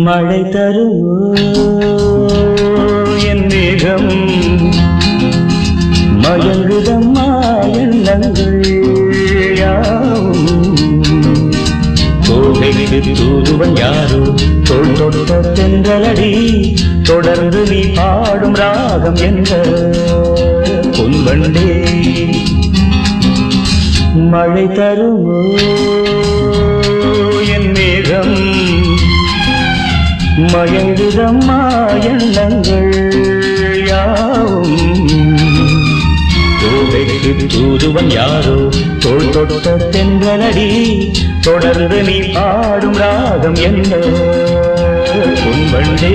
மழை தருமோ என் மேகம் மயங்குதம்மா எண்ணங்கள் யாவும் கோகைக்கு தூதுவன் யாரோ தோள் தொட்ட தென்றலடி தொடர்ந்து நீ பாடும் ராகம் என்ற பொன்வண்டே மழை தருமோ என் மேகம் மயங்குதம்மா எண்ணங்கள் யாவும் கோவைக்கு தூதுவன் யாரோ தோள் தொட்ட தென்றலடி தொடர்ந்து நீ பாடும் ராகம் என்ன பொன்வண்டே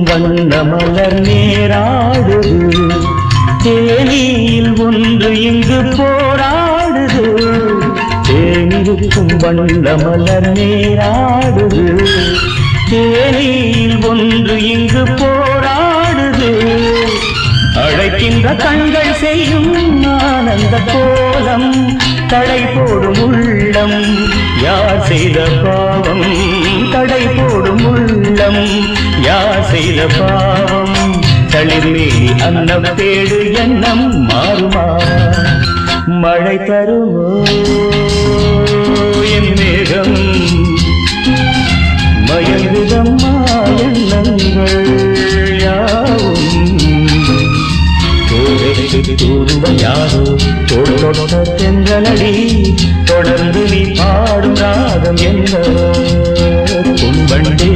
வண்ண மலர் நேராடுது தேனியில் ஒன்று இங்கு போராடுது தேனிருக்கும் வண்ண மலர் நேராடுது தேனியில் ஒன்று இங்கு போராடுது அழைக்கின்ற கண்கள் செய்யும் ஆனந்த கோலம் தடை போடும் உள்ளம் யார் செய்த பாவம் தடை போடும் உள்ளம் யார் செய்த பாவம் தளிர்மேனி அன்னம் தேடு எண்ணம் மாறுமா மழை தருமோ என் மேகம் மயங்குதம்மா எண்ணங்கள் யாவும் கோவைக்கு தூதுவன் யாரோ தோள் தொட்ட தென்றலடி தொடர்ந்து நீ பாடும் ராகம் என்ன பொன்வண்டே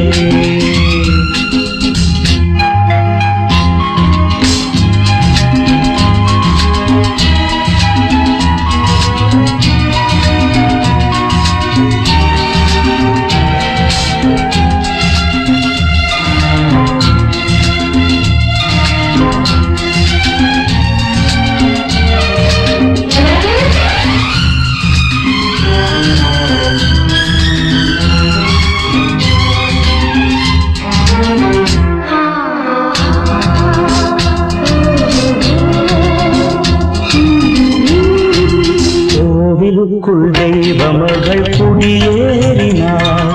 கோவிலுக்குள் தெய்வ மகள் குடியேறினாள்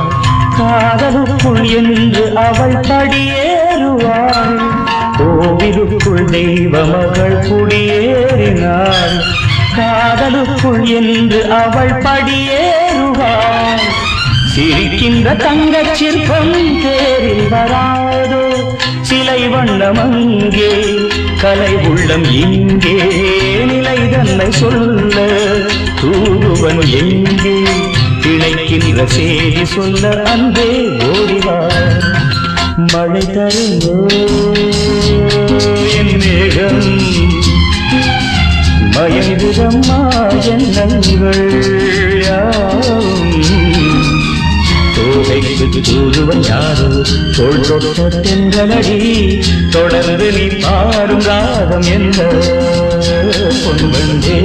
காதலுக்குள் என்று அவள் படியேறுவாள் கோவிலுக்குள் தெய்வ மகள் குடியேறினாள் காதலுக்குள் என்று அவள் படியேறுவாள் சிரிக்கின்ற தங்கச் சிற்பம் தேரில் வராதோ சிலை வண்ணம் அங்கே கலை உள்ளம் இங்கே நிலை தன்னை சொல்ல தூதுவன் எங்கே இணைக்கின்ற செய்தி சொல்ல அன்பே ஓடிவார் மழை தருமோ என் மேகம் மயங்குதம்மா எண்ணங்கள் யாவும் கோவைக்கு தூதுவன் யாரோ தோள் தொட்ட தென்றலடி தொடர்ந்து நீ பாடும் ராகம் என்ன பொன்வண்டே